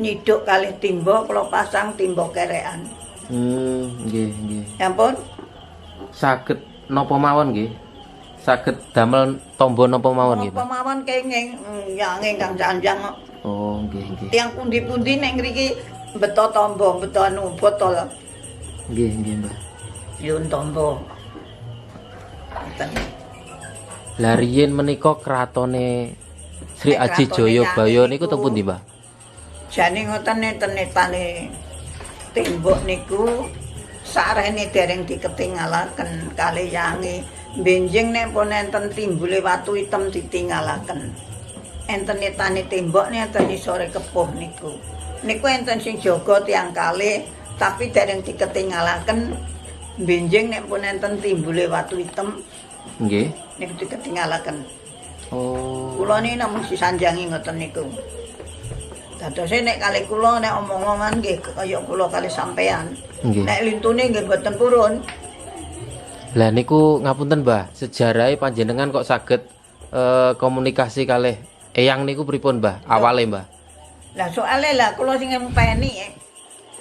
nyiduk kalih timba kula pasang timba kerekan. Nggih. Ampun. Saged napa mawon nggih? Saged damel tombo napa mawon nggih, Napa Pak? mawon kenging yange Kang Sanjang. Oh, nggih. Tiyang pundi-pundi nek ngriki beto tombo, beto anu botol. Nggih, Mbah. Yun tombo. Ngoten. Lah riyin menika kratone Sri Nek Aji kratone Jayabaya Yangi niku niku, teng pundi, Mbah? Jane ngoten netane tembok niku sarene dereng diketingalaken kalih Yangi. Benjing nek pun enten timbule watu item ditinggalaken. Enten netane tembok enten isore kepuh niku. Niku enten sing jaga tiyang kalih tapi dereng diketinggalaken. Benjing nek pun enten timbule watu item Nggih. niku diketinggalaken. Oh. Kula niki namung sisanjangi ngoten niku. Dadose nek kalih kula nek omong-omongan nggih kaya kula kalih sampean. Nggih. Nek lintune nggih mboten purun. Lah niku ngapunten, Mbah, sejarahe panjenengan kok saged komunikasi kalih eyang niku pripun, Mbah? Awale, Mbah. Lah soalé lah kula sing ngempeni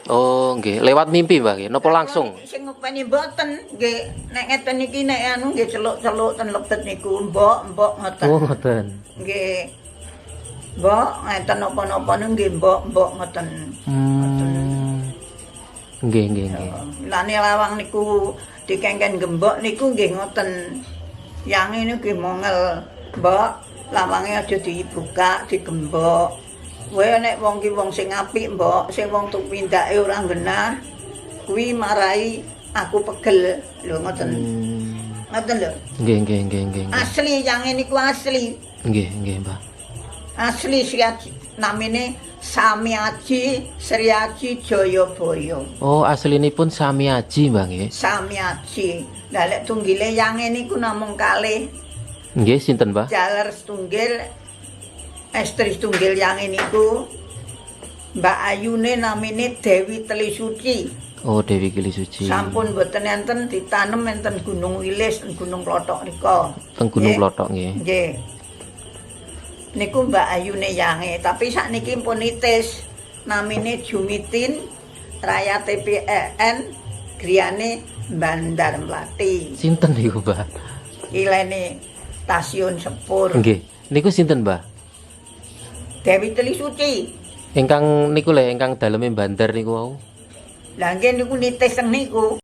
Oh, nggih. Lewat mimpi, Mbah, nggih. Napa langsung? sing ngempeni mboten nggih nek ngeten iki nek anu nggih celuk-celuk ten lebet niku mbok ngoten. Oh, ngoten. Nggih. Mbok ngeten napa-napa nggih mbok ngoten. Nggih. Lane lawang niku dikengken gembok niku nggih ngoten. Yang ini nggih mongel, Mbok, lawange aja dibuka, digembok. Kowe nek wong ki wong sing apik, Mbok, sing wong tupindake ora genah, kuwi marai aku pegel. Lho ngoten. Ngoten lho. Nggih. Asli yang ini ku asli. Nggih, Mbah. Asli namine Sami Aji Sri Aji Jayabaya. Oh, aslinipun Sami Aji, Mbah, nggih. Sami Aji. Lah lek tunggile yang ini ku namung kalih. Nggih, sinten, Mbah? Jaler setunggal estri setunggal yang ini ku Mbak Ayune namine Dewi Telisuci. Oh, Dewi Kili Suci. Sampun boten enten ditanem enten Gunung Wilis, Gunung Klothok nika. Teng Gunung Klothok nggih. Nggih. Niku Mbak Ayune yange, tapi sakniki pun nitis. Namine Jumitin Raya TPN griyane Bandar Mlati. Sinten niku, Mbah? Ilene Stasiun Sepur. Nggih. Niku sinten, Mbah? Dewi Telisuci. Ingkang niku le ingkang daleme bandar niku wau. Lah nggih niku nitis teng niku.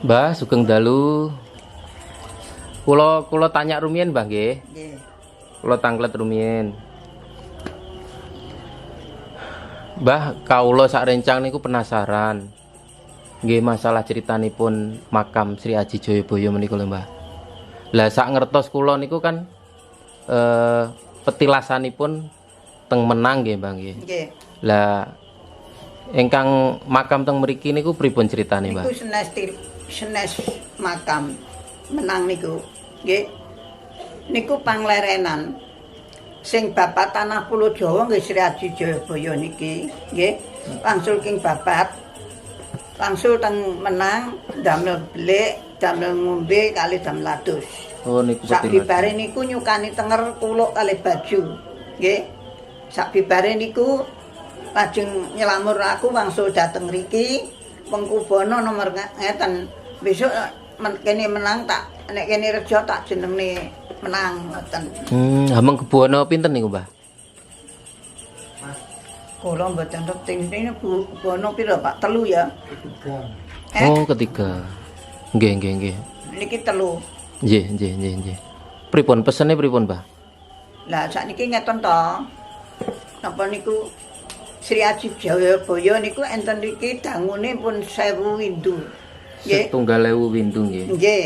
Mbah, sugeng dalu. Kula tanya rumiyin, Mbah nggih. Nggih. Kula tanglet rumiyin. Mbah, kawula sak rencang niku penasaran. Nggih masalah critanipun makam Sri Aji Jayabaya menika lho, Mbah. Lah sak ngertos kula niku kan petilasanipun teng Menang nggih, Mbah nggih. Nggih. Lah ingkang makam teng mriki niku pripun critane, Mbah? Niku senes makam Menang niku. Nggih. Niku panglerenan. Sing babat tanah Pulo Jawa nggih Sri Aji Jayabaya niki, nggih. Wangsul king babat. Wangsul teng Menang damel belik, damel ngombe kali damel adus. Oh niku Sak bibare niku nyukani tenger kuluk kali baju. Nggih. Sak bibare niku lajeng nyelamur aku wangsul dateng riki pengkubono nomor ngeten. Besok kene Menang tak nek kene Rejo tak jenenge Menang ngoten. Hameng Kebono pinten niku, Mbah? Kula mboten ngerti ini Kebono pira, Pak? 3 ya? Oh, ketiga. Nggih. Niki 3. Nggih. Pripun pesene pripun, Mbah? Lah sakniki ngeten to. Napa niku Sri Aji Jayabaya niku enten niki dangune pun 1000 windu. Nggih. 1.000 windu nggih. Nggih.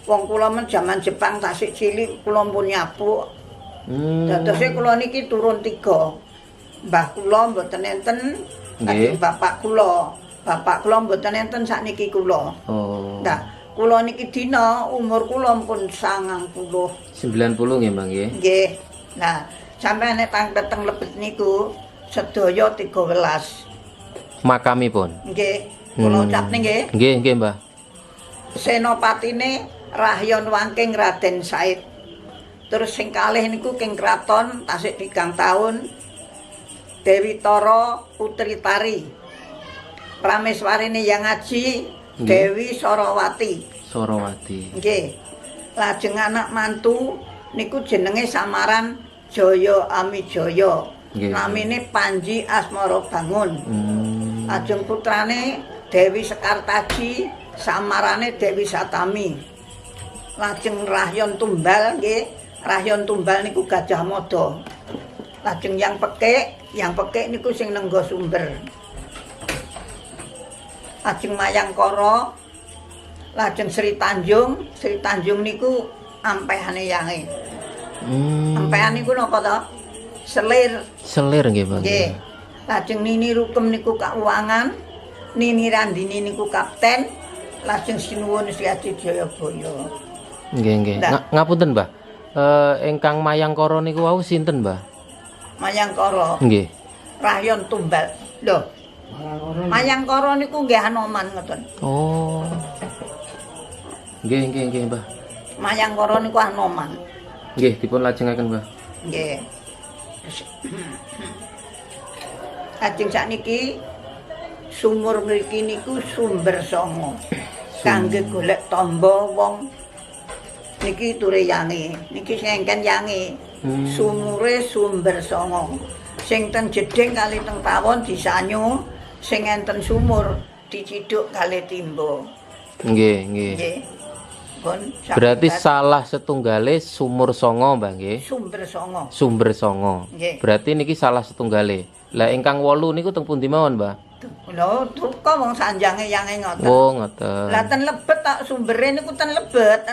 Wong kula men jaman Jepang tasik cilik kula pun nyapu. Dadose kula niki turun 3. Mbah kula mboten enten, Nggih. bapak kula. Bapak kula mboten enten sakniki kula. Oh. Nah, kula niki dina umur kula pun 90. 90 nggih, Mbah nggih. Nggih. Nah, sampeyan nek teng lebet niku sedaya 13. Makamipun. Nggih. Kula ucapne nggih. Nggih, Mbah. Senopatine Rahyon Wangking Raden Said. Terus sing kalih niku king kraton tasik 3 taun Dewi Tara Putri Tari. Prameswarine Yang Aji Dewi Sorawati. Sorawati. Nggih. Lajeng anak mantu niku jenenge samaran Jaya Amijaya. Nggih. Namine Panji Asmara Bangun. Lajeng putrane Dewi Sekartaji, samarane Dewi Satami. Lajeng Rahyon Tumbal nggih. Rahyon Tumbal niku Gajah Mada. Lajeng Yang Pekik niku sing Nenggo Sumber. Lajeng Mayangkara, lajeng Sri Tanjung niku ampehane yange. Ampehan niku napa to? Selir. Selir nggih, Bang. Nggih. Lajeng Nini Rukem niku kauangan, Nini Randini niku kapten, lajeng sinuwun Sri Aji Jayabaya. Nggih, nggih. Ngapunten, Mbah. Ingkang Mayangkara niku wau sinten, Mbah? Mayangkara. Nggih. Rahyon Tumbal. Lho. Mayangkara niku nggih Anoman ngoten. Oh. Nggih, Mbah. Mayangkara niku Anoman. Nggih, dipun lajengaken, Mbah. Nggih. Lajeng sakniki sumur mriki niku sumber songo. Kangge golek tamba wong niki ture yange. Niki sing engken yange. Sumure sumber songo. Sing ten jeding kali teng pawon disanyu, sing enten sumur diciduk kali timba. Nggih. Nggih. Pun Berarti salah setunggale sumur songo, Mbah nggih. sumber songo. Sumber songo. Nggih. Berarti niki salah setunggale. Lah ingkang 8 niku teng pundi mawon, Mbah? Lho, truka wong sanjange yange ngoten. Oh, ngoten. Lah ten lebet tak sumbere niku ten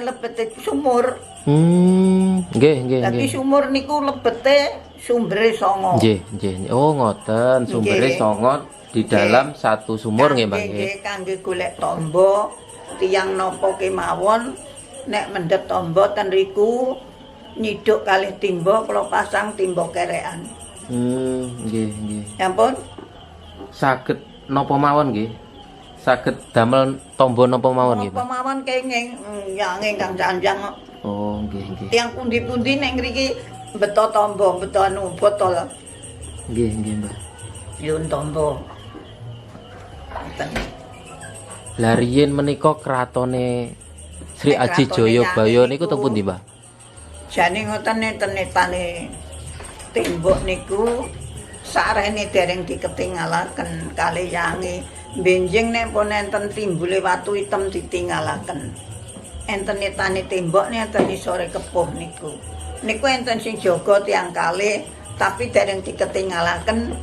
lebet sumur. Nggih. Lagi sumur niku lebete sumbere songo. Nggih. Oh, ngoten. Sumbere Nggih. songo di dalam satu sumur nggih, Mbah nggih. Nggih, kangge golek tamba tiyang napa kemawon nek mendhet tamba ten riku nyiduk kalih timba kula pasang timba kerekan. Nggih. Ya ampun. Saged napa mawon nggih? Saged damel tamba napa mawon nggih, Apa Pak? mawon kenging yange Kang Sanjang. Oh, nggih. Tiyang pundi-pundi nek ngriki beto tamba, beto anu botol. Nggih, Mbah. Yun tamba. Ngoten. Lah riyen menika kratone Sri Nek Aji kratone Jayabaya Yangi niku niku- teng pundi, Mbah? Jane ngoten netane tembok niku sarene dereng diketingalaken kalih yangi. Benjing nek pun enten timbule watu item ditinggalaken. Enten netane tembok enten isore kepuh niku. Niku enten sing jaga tiyang kalih tapi dereng diketinggalaken.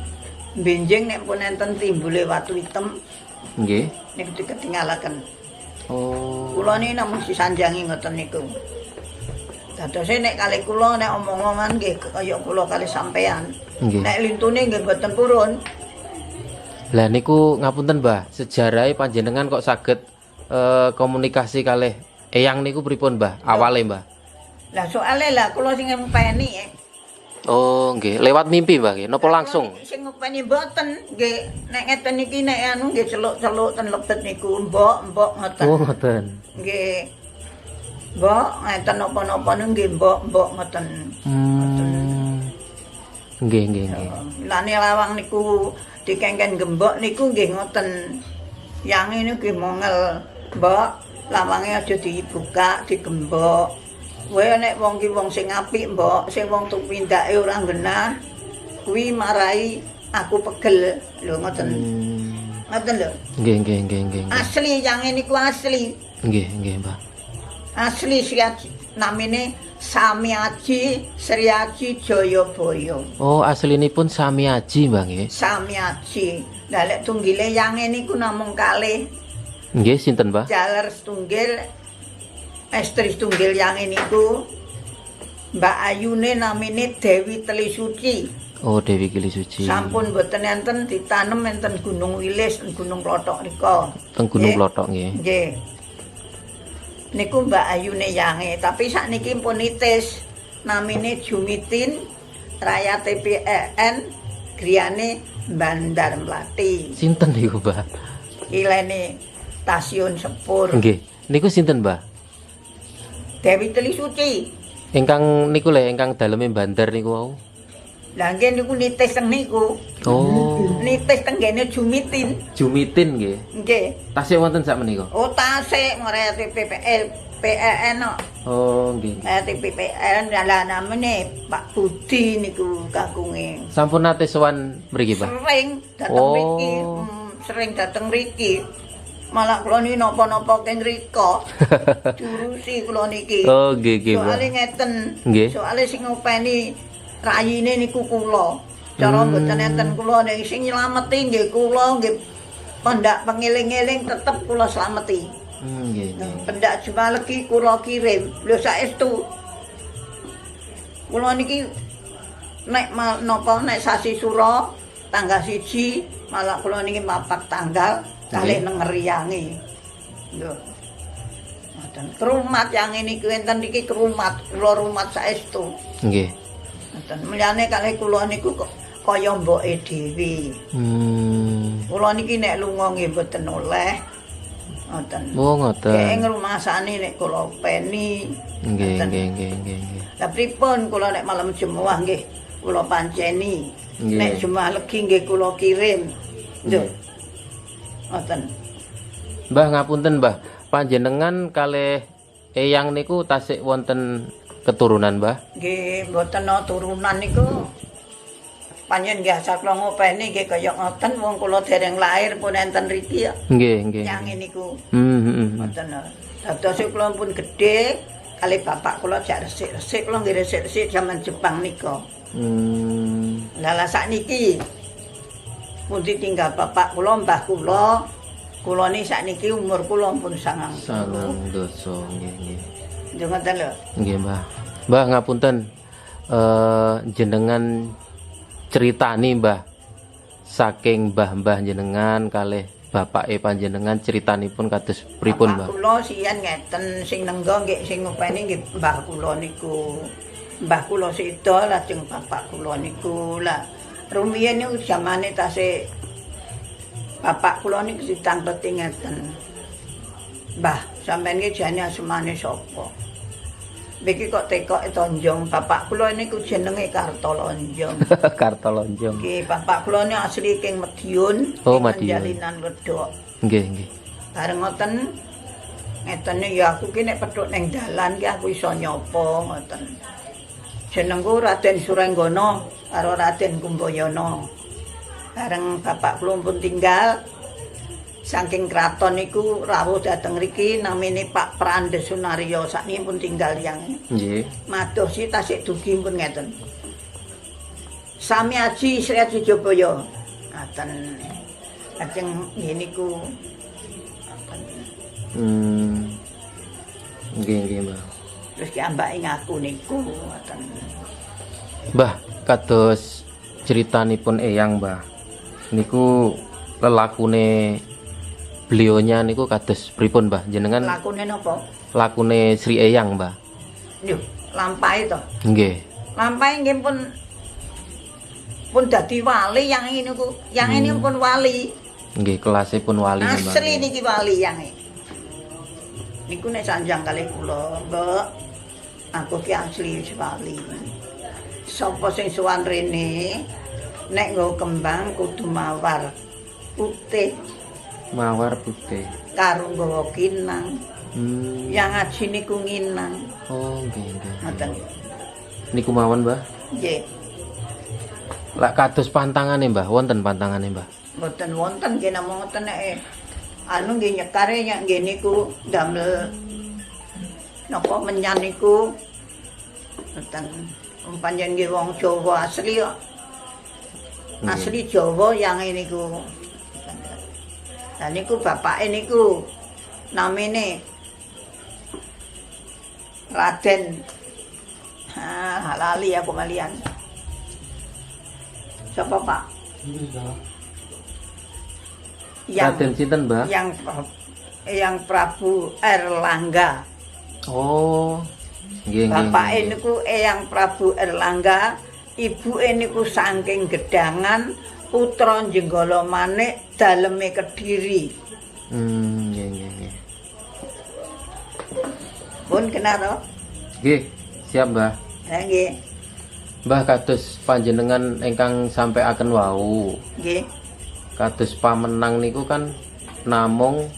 Benjing nek pun enten timbule watu item Nggih. niku diketinggalaken. Oh. Kula niki namung disanjangi ngoten niku. Dadose nek kalih kula nek omong-omongan nggih kaya kula kalih sampean. Nggih. Nek lintune nggih mboten purun. Lah niku ngapunten, Mbah, sejarahe panjenengan kok saged komunikasi kalih eyang niku pripun, Mbah? Awale, Mbah. Lah soalé lah kula sing ngempeni Oh, nggih. Lewat mimpi, Mbah nggih. Napa langsung? Sing ngempeni mboten nggih nek ngeten iki nek anu nggih celuk-celuk ten lebet niku mbok ngoten. Oh, ngoten. Nggih. Mbok ngeten napa-napa nggih mbok ngoten. Nggih. Lane lawang niku dikengken gembok niku nggih ngoten. Yang ini nggih mongel, Mbok, lawange aja dibuka, digembok. Kowe nek wong ki wong sing apik, Mbok, sing wong tupindake ora genah, kuwi marai aku pegel. Lho ngoten. Ngoten lho. Nggih. Asli yang niku asli. Nggih, Mbah. Asli Sri Aji, namine Sami Aji Sri Aji Jayabaya. Oh, aslinipun Sami Aji, Mbah nggih. Sami Aji. Lah lek tunggile yange niku namung kalih. Nggih, sinten, Mbah? Jaler setunggal, estri setunggal yange niku Mbak Ayune namine Dewi Telisuci. Oh, Dewi Kili Suci. Sampun boten enten ditanem enten Gunung Wilis, Gunung Klothok rika. Teng Gunung Nggih. Klothok nggih. Nggih. Niku Mbak Ayune yange, tapi sakniki pun nitis. Namine Jumitin, Raya TPEN, griyane Bandar Mlati. Sinten niku, Mbah? Ilene Stasiun Sepur. Nggih. Niku sinten, Mbah? Dewi Telisuci. Ingkang niku le ingkang daleme bandar niku wau. Lah nggih niku nitis teng niku. Oh, Nitis teng ngene Jumitin. Jumitin nggih. Nggih. Tasih wonten sak menika. Oh tasik ngore PPL PEN no. Oh, nggih. PPL lah namane Pak Budi niku kakunge. Sampun nate sowan mriki, Mbah? Sering dateng Oh. mriki, sering dateng mriki. Malah kula niki napa-napa teng mriko. Durusi kula niki. Oh, nggih nggih, Mbah. Soale ngeten. Nggih. Soale sing ngopeni rayine niku kula. Cara mboten enten kula nek sing nylameti nggih kula nggih pendak pengeling-eling tetep kula slameti. Nggih nggih. Pendak jumalegi kula kirim. Lho saestu. Kula niki nek napa nek sasi Sura tanggal 1 malah kula niki mapak tanggal kalih nang Riyange. Lho. Ngoten. Kerumat yang niku enten niki kerumat, kula rumat saestu. Nggih. Ngoten. Mulane kalih kula niku kaya mboke dhewe. Kula niki nek lunga nggih mboten oleh. Ngoten. Oh, ngoten. Kek ngrumasane nek kula peni. Nggih nggih nggih nggih nggih. Lah pripun kula nek malam Jumat nggih kula panceni. Nggih. Nek Jumat legi nggih kula kirim. Lho. Ngoten. Mbah ngapunten, Mbah. Panjenengan kalih eyang niku tasik wonten keturunan, Mbah? Nggih mboten ana turunan niku. Panjen nggih asal kula ngopeni nggih kaya ngoten wong kula dereng lahir pun enten riki ya. Nggih nggih. Yang niku. Hmm. Ngoten. Dados kula pun gedhe kali bapak kula jak resik-resik kula nggih resik-resik jaman Jepang nika. Lah sakniki pun ditinggal bapak kula, mbah kula ni sakniki umur kula pun 90. Sangang dosa nggih nggih. Nggih ngoten lho. Nggih, Mbah. Mbah ngapunten. Jenengan ceritani, Mbah. Saking mbah-mbah jenengan kalih bapake panjenengan critanipun kados pripun, Mbah? Bapak kula sian ngeten sing nenggo nggih sing ngopeni nggih mbah kula niku. Mbah kula seda lajeng bapak kula niku. Lah rumiyin niku zamane tasih bapak kula niku ditangketi ngeten. Mbah, sampeyan iki jane asmane sapa? Niki kok tekok Tonjong. Bapak kula niku jenenge Kartolonjong. Kartolonjong. Nggih, bapak kula niku asli king Madiun. Oh, ing Madiun. Jalinan Wedok. Nggih nggih. Bareng ngoten ngetene ya aku ki nek pedhot ning dalan ki aku iso nyapa ngoten. Jenengku Raden Surenggana karo Raden Kumbayana. Bareng bapak kula pun tinggal saking kraton niku rawuh dhateng mriki namine Pak Prandes Sunaryo sakniki pun tinggal yang Nggih. madosi tasik dugi pun ngeten. Sami Aji Sri Aji Jabaya. Ngaten. Lajeng nggih niku Nggih nggih, Mbah. terus kiambake ngaku niku ngoten. Mbah, kados critanipun eyang, Mbah. Niku lelakune beliaunya niku kados pripun, Mbah? Jenengan Lakune napa? lakune Sri Eyang, Mbah. Lho, lampahe to. Nggih. Lampahe nggih pun dadi wali yang ini niku. Yang ini pun wali. Nggih, kelasipun wali, Mbah. Asli niki wali yang ini. Niku nek sanjang kalih kula, Mbak. Aku ki asli wis wali. Sapa sing sowan rene nek nggo kembang kudu mawar putih Mawar putih. karo nggawa kinang. Hmm. Yang ngaji niku nginang. Oh, nggih nggih. Ngoten. Niku mawon, Mbah. Nggih. Lak kados pantangane, Mbah, wonten pantangane, Mbah. Mboten wonten nggih namung ngoten nek anu nggih nyekare nggih niku damel napa menyan niku ngoten panjenengan nggih wong Jawa asli kok. Asli Jawa yang niku. Lah niku bapake niku namine Raden lali aku malian. Siapa Pak? Raden sinten, Mbah? Yang Prabu Erlangga. Oh. Nggih nggih. Bapake niku Eyang Prabu Erlangga, ibuke niku saking Gedangan, putra Jenggala Manik, daleme Kediri. Nggih nggih nggih. Pun kenal to? Nggih, siap, Mbah. Ha nggih. Mbah kados panjenengan ingkang sampaiaken wau. Nggih. Kados pamenang niku kan namung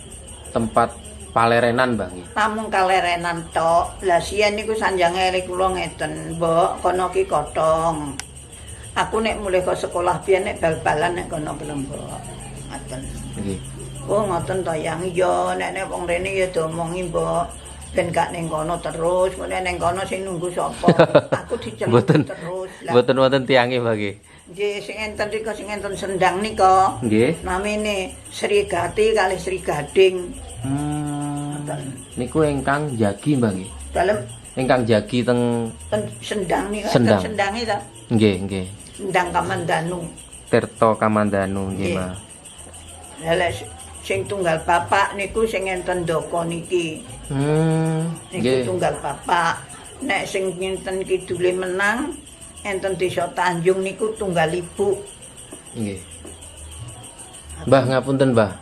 tempat palerenan, Mbah nggih. Namung kalerenan tok. Lah siyen niku sanjange kula ngeten, Mbok, kono ki kotong. Aku nek mulai ke sekolah biyen nek bal-balan nek kono ki Mbok. Ngoten. Nggih. Oh ngoten to yang iya nek wong rene ya diomongi Mbok. Ben gak ning kono terus, kok ning kono sing nunggu sapa? Aku diceluk terus. Mboten wonten tiange, Mbah nggih. Nggih, sing enten rika sing enten sendang nika. Nggih. Namine Sri Gati kali Sri Gading. Niku ingkang jagi, Mbah nggih. Dalem Ingkang jagi teng sendang nika Sendang. sendange ta. nggih, nggih. Sendang Kamandanu. Tirta Kamandanu nggih, Nggih. Mbah. Lah lek sing tunggal bapak niku sing enten Doko niki. Niku Nggih. tunggal bapak. Nek sing enten kidule menang enten Desa Tanjung niku tunggal ibu. Nggih. Mbah ngapunten, Mbah.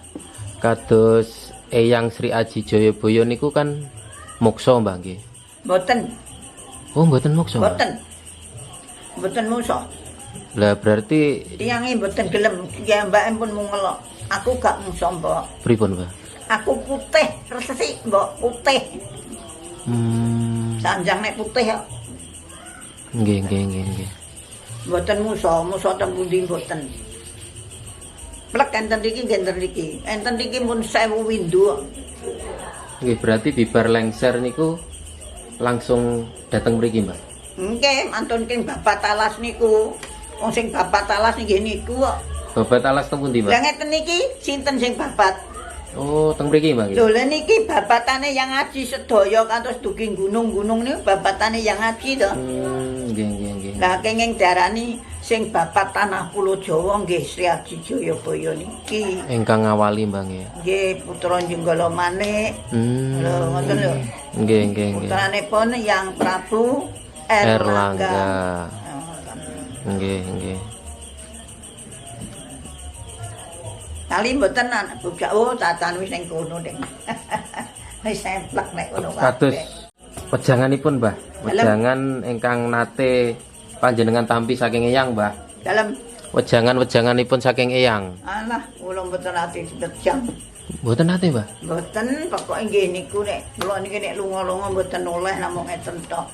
Kados Eyang Sri Aji Jayabaya niku kan moksa, Mbah nggih. Mboten, Oh, mboten moksa. Mbah? mboten. Mboten musa. Lah berarti Tiyange mboten gelem, ya mbake pun mungelok. Aku gak musa, Mbok. pripun, Mbah? Aku putih, resik, Mbok, putih. Sanjang nek putih kok. Nggih, nggih, nggih, nggih. Mboten musa teng pundi mboten. Plek enten iki nggih enten iki. Enten iki pun 1000 windu. Nggih, berarti bibar lengser niku langsung dateng mriki, Mbah. Nggih, mantun king Bapak Talas niku. Wong sing Bapak Talas nggih niku kok. Babat alas teng pundi, Lah Mbah? ngeten iki sinten sing babat? Oh, teng mriki, Mbah nggih. Lho lha niki babatane yang ngaji sedaya kantos dugi gunung-gunung niku babatane yang ngaji to. Nggih, nggih, nggih. Lah kenging darani sing babat tanah Pulo Jawa nggih Sri Aji Jayabaya niki. Ingkang ngawali, Mbah nggih. Nggih putra Jenggala Manik. Lho ngoten lho. Nggih, nggih, nggih. Putranipun Yang Prabu Erlangga. Oh, Nggih, nggih. kali mboten anak bocah tatan wis ning kono ning. Wis semplek nek kono Kados wejanganipun, Mbah. Wejangan ingkang nate panjenengan tampi saking Eyang, Mbah. Dalem Wejangan-wejanganipun saking Eyang. alah kula mboten ati jam. Mboten nate, Mbah. Mboten pokoke nggih niku nek kula niki nek lunga-lunga mboten oleh namung ngeten tok.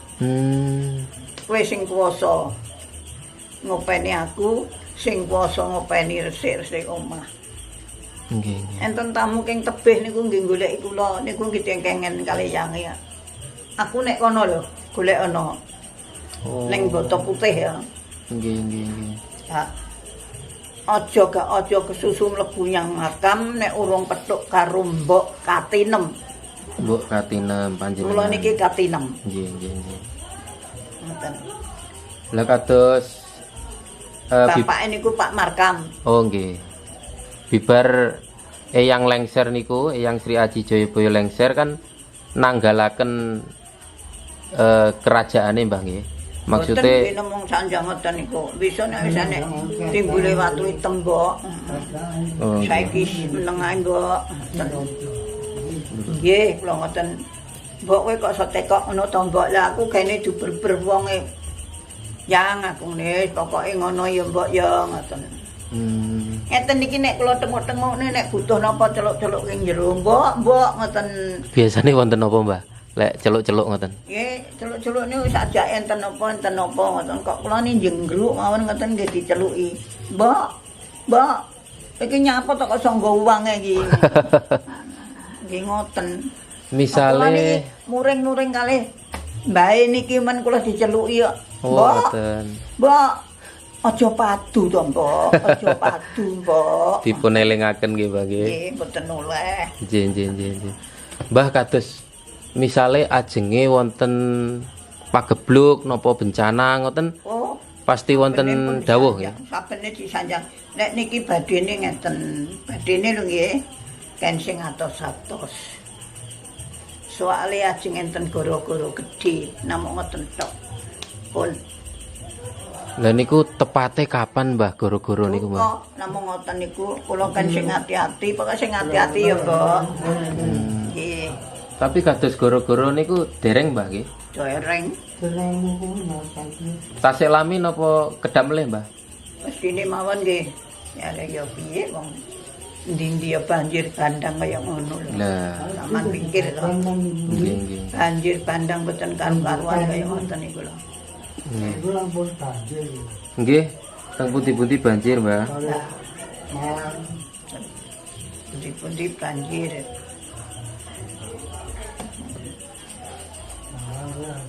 Kowe sing kuwasa ngopeni aku, sing kuwasa ngopeni resik-resik omah. Nggih, nggih. Enten tamu king tebih niku nggih goleki kula niku nggih kengen kali yange. Aku nek kono lho golek ana Oh. ning boto putih ya. Nggih, nggih, nggih. Ya. Aja kesusu mlebu nyang makam nek urung petuk karo Mbok Katinem. Mbok Katinem panjenengan. Kula niki Katinem. Nggih, nggih, nggih. Ngoten. Lah kados Bapak niku Pak Markam. Oh nggih. Bibar Eyang lengser niku, Eyang Sri Aji Jayabaya lengser kan nanggalaken kerajaane, Mbah nggih. Maksude Mboten namung sanjang ngoten niku. Bisa nek wis nek timbule watu hitam, Mbok. Oh, Saiki meneng ae, Mbok. Nggih, kula ngoten. Mbok kowe kok iso tekok ngono to, Mbok. Lah aku kene duber-ber wonge. Yang aku nih, pokoke ngono ya, Mbok ya, ngoten. Ngeten iki nek kula tengok-tengok nek butuh napa celuk-celuk ing jero, Mbok, ngoten. biasane wonten apa, Mbah? Lek celuk-celuk ngoten. Nggih, celuk-celuk niku sajak enten napa ngoten. Kok kula ni jenggruk mawon ngoten nggih diceluki. Mbok, iki nyapa to kok sanggo uwange iki. Nggih ngoten. Misale muring-muring kalih mbae niki men kula diceluki kok. ngoten. Mbok, aja padu to, Mbok. Aja padu, Mbok. Dipun elingaken nggih, Mbah nggih. Nggih, mboten oleh. Nggih, nggih, nggih, nggih. Mbah kados misale ajenge wonten pagebluk napa bencana ngoten Oh, pasti wonten dawuh ya. Sabene disanjang. Nek niki badene ngeten. Badene lho nggih. Ken sing atos-atos. Soale ajeng enten goro-goro gedhe, namung ngoten tok. Pun Lah niku tepate kapan, Mbah, goro-goro niku, Mbah? kok namung ngoten niku kula kan sing ati-ati, pokoke sing ati-ati ya, Mbok. Nggih. Tapi kados goro-goro niku dereng Mbah nggih. Dereng. Tasik lami napa kedap melih Mbah? Mestine mawon nggih. Ya ya piye wong ndi-ndi ya banjir bandang kaya ngono lho. Lah, Saman pikir to. nggih nggih. Banjir bandang boten karu-karuan kaya ngoten niku lho. Nggih. Nggih, teng pundi-pundi banjir, Mbah. Pundi-pundi banjir.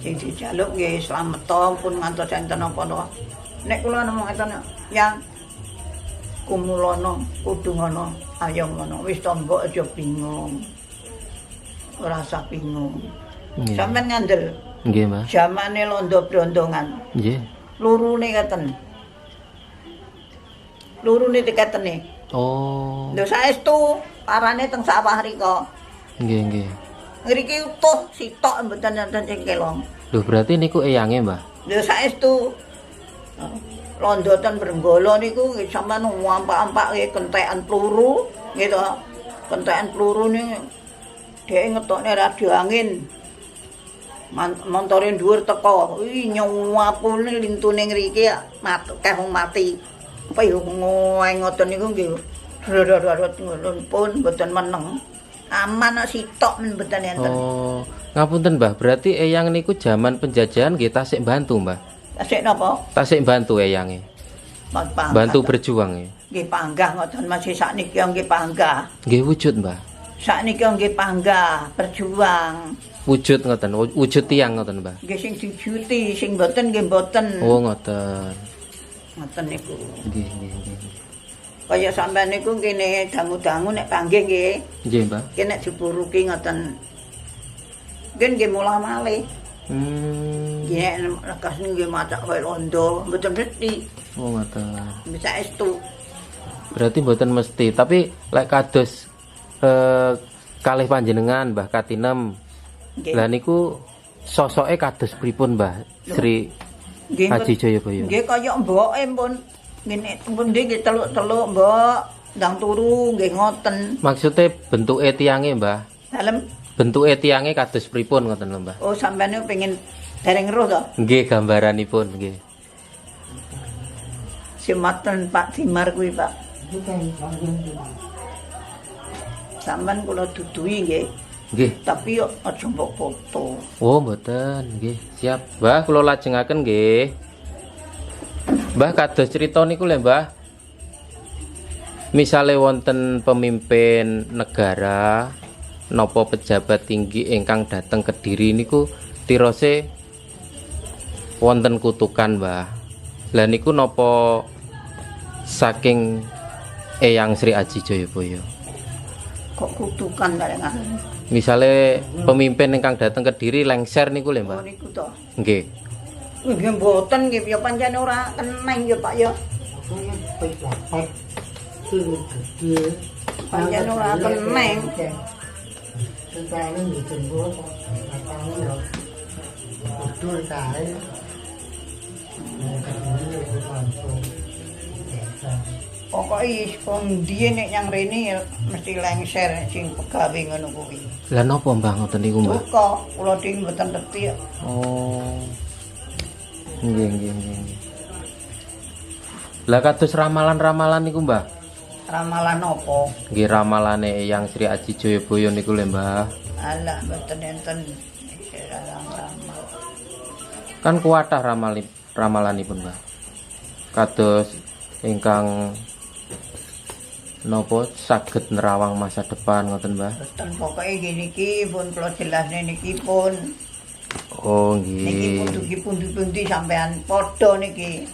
Sing dijaluk nggih slamet pun ngantos enten napa-napa. Nek kula nemu ngeten yang kumulono kudu ngono ayo ngono wis to mbok aja bingung. Ora usah bingung. Nggih. Sampeyan ngandel Nggih, Mbah. jamane londo brondongan. Nggih. Lurune katen. Lurune dikatene. Oh. Lho saestu parane teng sawah rika. Nggih, nggih. Ngriki utuh sitok mboten enten sing kelong. Lho berarti niku eyange, Mbah. Lho saestu londo ten Brenggolo niku nggih sampean ngampak-ampak nggih kentekan peluru nggih to. Kentekan peluru niku dhek ngetokne radio angin. Montore dhuwur teko. Ih nyuapune lintune ngriki keh wong mati. Apa yo ngoten niku nggih. Drodot ngono pun mboten meneng. Aman kok sitok men mboten enten. Oh, ngapunten Mbah, berarti eyang niku zaman penjajahan nggih tasik bantu, Mbah. Tasik napa? Tasik bantu eyange. Bantu berjuang ya. Nggih panggah ngoten masih sakniki nggih panggah. Nggih wujud, Mbah. Sakniki nggih panggah berjuang. Wujud ngoten, wujud tiang ngoten, Mbah. Nggih sing dijuti, sing mboten nggih mboten. Oh, ngoten. Ngoten niku. Nggih, nggih, nggih. Kaya sampean niku kene dangu-dangu nek panggih nggih. Nggih, Mbah. Ki nek dipuruki ngoten. Nggih mulah malih. Nggih nek lekas nggih macak kaya londo, mboten mesti. Oh, ngoten. Bisa estu. Berarti mboten mesti, tapi lek kados kalih panjenengan Mbah Katinem. Nggih. Lah niku sosoke kados pripun, Mbah Sri Nggih, Haji Jayabaya? nggih kaya mboke pun ngene pundi nggih teluk-teluk mbok ndang turu nggih ngoten. Maksude bentuke tiange, Mbah. Dalem Bentuke tiange kados pripun ngoten lho, Mbah? oh sampeyan niku pengen dereng roh to. Nggih, gambaranipun nggih. Simaten Pak Dimar kuwi, Pak. Sampeyan kula dudui nggih, Nggih. tapi yo aja mbok foto. Oh, mboten, nggih. Siap. Mbah, kula lajengaken nggih. Mbah kados crita niku lho, Mbah. Misale wonten pemimpin negara napa pejabat tinggi ingkang dateng Kediri niku tirose wonten kutukan, Mbah. Lah niku napa saking Eyang Sri Aji Jayabaya? Kok kutukan barengan. Misale pemimpin ingkang dateng Kediri lengser niku lho, Oh Mbah. niku to. Nggih. Nggih mboten nggih ya pancen ora keneng ya Pak ya. Pancen ora keneng. Pokoke wong ndiye nek nyang rene ya mesti lengser sing pegawe ngono kuwi. Lah napa Mbah ngoten niku, Mbah? Duka kula dhewe mboten ngerti ya. Oh. Nggih, nggih, nggih. Lah kados ramalan-ramalan niku, Mbah. Ramalan apa? Nggih ramalane Eyang Sri Aji Jayabaya niku lho, Mbah. Alah mboten enten ramal. Kan kuatah ramalanipun, Mbah. Kados ingkang napa saged nerawang masa depan ngoten, Mbah. Mboten pokoke niki pun kula jelasne niki pun. Oh, Niki pun nggih. dugi pundi-pundi sampean padha niki.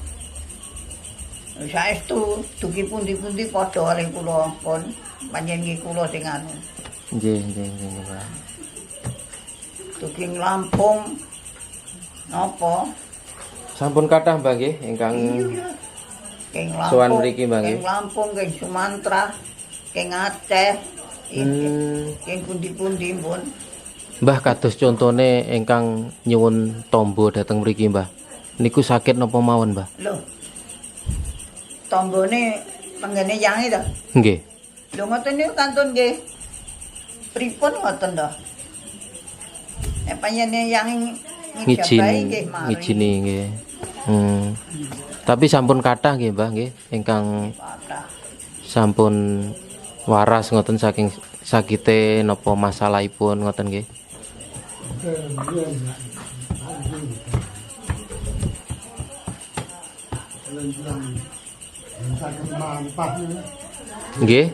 Saestu dugi pundi-pundi padha kali kula pun panjen niki kula sing anu. Nggih, nggih, nggih, Mbah. Dugi Lampung napa? Sampun kathah, Mbah nggih ingkang Keng sowan Lampung. mriki, Mbah, nggih. Keng Lampung, keng Sumatera, keng Aceh. Keng pundi-pundi pun. Mbah kados contone ingkang nyuwun tombo dhateng mriki, Mbah. Niku sakit napa mawon, Mbah? Lho. Tombone tenggene yange to. Nggih. Lho ngoten niku kantun nggih. Pripun ngoten to? Panjenengan yang ngijabahi nggih mari. ngijini nggih. Tapi sampun kathah nggih Mbah nggih ingkang Kathah. sampun waras ngoten saking sakite napa masalahipun ngoten nggih. Nggih.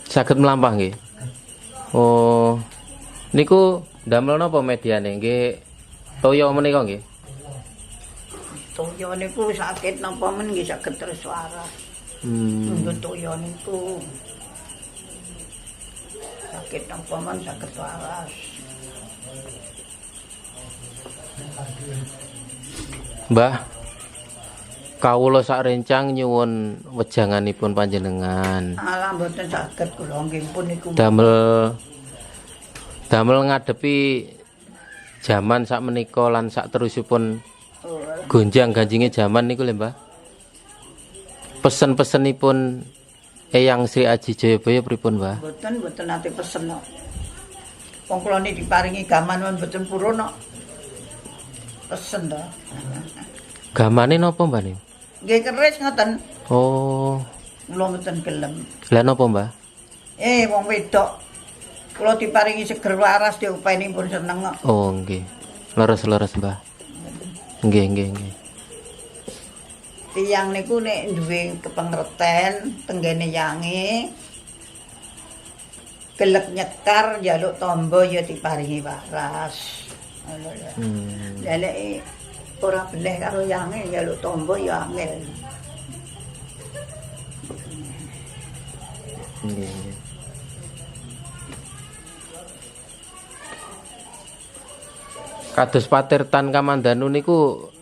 Saged mlampah nggih. Oh, niku damel napa mediane nggih? Toya menika nggih. Toya niku sakit napa men nggih saged terus waras. Untuk toya niku sakit napa men saged waras. Mbah, kawula sak rencang nyuwun wejanganipun panjenengan. Alah mboten saged kula nggih pun niku. Damel ngadepi zaman sak menika lan sak terusipun gonjang-ganjinge zaman niku lho Mbah. Pesen-pesenipun Eyang Sri Aji Jayabaya pripun Mbah? Mboten nate pesen kok. Wong kula niki diparingi gaman mboten purun kok. Pesen to. Gamane napa Mbah niku? Nggih keris ngoten. Oh, Kula mboten gelem. lha napa Mbah? Wong wedok kula diparingi seger waras diupeni pun seneng kok. Oh, nggih. Leres-leres Mbah. Nggih. Tiyang niku nek duwe kepengerten tenggene yange gelek nyekar njaluk tombo ya diparingi waras. Ngono lho. Lah nek ora beleh karo yange njaluk tombo ya angel. Nggih. Kados Patirtan Kamandanu niku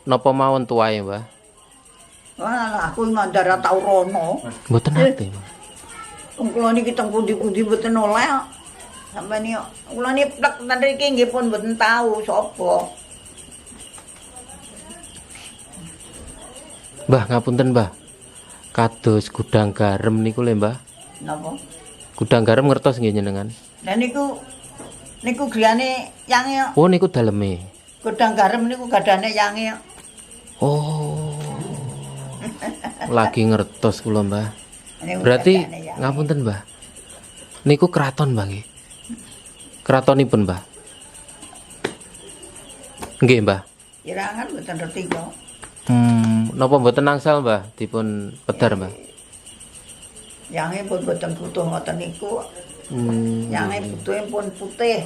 napa mawon tuwae, Mbah? Wah, aku ngandara tau rono. Mboten nate, Mbah. Wong kula niki teng pundi-pundi mboten oleh kok. Sampeyan yo kula niki plek ten mriki nggih pun mboten tahu sapa. Mbah, ngapunten, Mbah. Kados gudang garam niku lho, Mbah. Napa? Gudang garam ngertos nggih jenengan? Lah niku griyane yange Oh, niku daleme. gudang garam niku gadane yange. Oh. Lagi ngertos kula, Mbah. Niku Berarti gadane yange. ngapunten, Mbah. Niku keraton, Mbah nggih. Keratonipun, Mbah. Nggih, Mbah. Irangan mboten ngerti kok. Napa mboten angsal, Mbah, dipun pedar, Mbah? Yange pun mboten butuh ngoten niku. Hmm. Yange butuhe pun putih,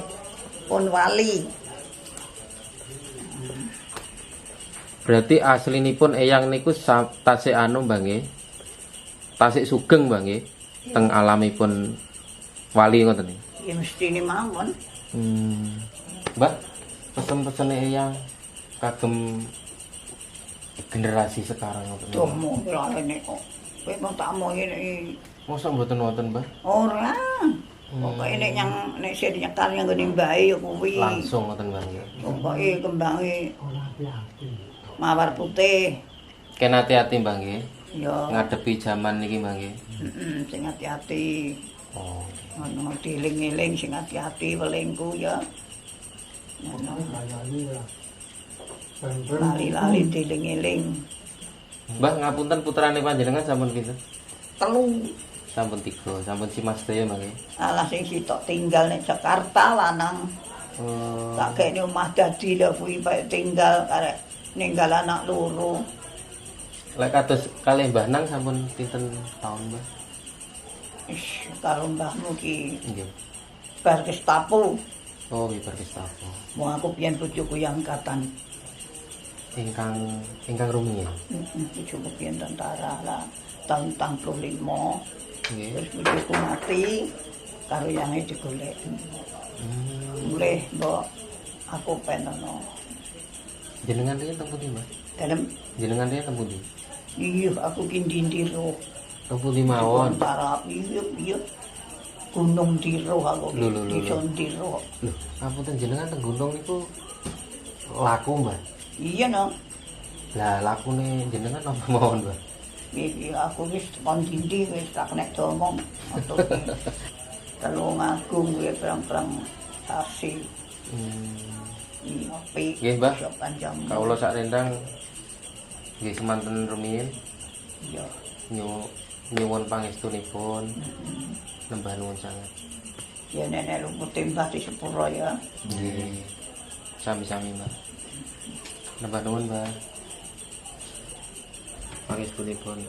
pun wali. Berarti aslinipun Eyang niku tasik anu, Mbah nggih. Tasik sugeng, Mbah nggih. Teng alamipun wali ngoten nggih. Ya mestine mawon. Mbah, pesen-pesene Eyang kagem generasi sekarang ngoten. Domo rene kok. Kowe mau tak mau ngene. Mosok mboten wonten, Mbah? Ora. Pokoke nek nek sing nyekar yang ngene mbae ya kuwi. Langsung ngoten, Mbah nggih. Pokoke kembange mawar putih. Ken hati-hati, Mbah nggih. Ya. Ngadepi zaman niki, Mbah nggih. Sing hati-hati. Oh. Ngono dieling-eling sing hati-hati welingku ya. Lali-lali dieling-eling. Mbah ngapunten putrane panjenengan sampun pinten? 3. Sampun 3, sampun si Mas Daya, Mbah nggih. Alah sing sitok tinggal ning Jakarta lanang. Oh. Tak kene omah dadi lho kuwi bae tinggal karek ninggal anak loro. Lek kados kalih Mbah Nang sampun pinten taun, Mbah? Ish, karo mbahmu ki Nggih. bar Gestapo. Oh, nggih Gestapo. Wong aku piyen bojoku yang angkatan. Ingkang rumiyin. Bojoku piyen tentara lah tahun 65. Nggih. Terus bojoku mati karo yange digolek. Mulih mbok aku penono. Jenengan riyen teng pundi, Mbah? Dalem Jenengan riyen teng pundi? iya aku ki ndindiro. Teng pundi mawon? Antara iya Gunung Diro aku Lho. di Sondiro. Lho, ngapunten jenengan teng gunung niku laku, Mbah. Iya no. Lah lakune jenengan napa mawon, Mbah? Iki aku wis kon dindi wis tak nek domong. Telung Agung kuwi perang-perang sasi. Ngopi. Nggih, Mbah. Iso panjang. Kawula sak rendang nggih semanten rumiyin Ya. nyuwun pangestunipun. Nembah nuwun sanget. Ya nenek lumut tembah di sepuro ya. Nggih. Sami-sami, Mbak. Nembah nuwun, Mbak. Pangestunipun.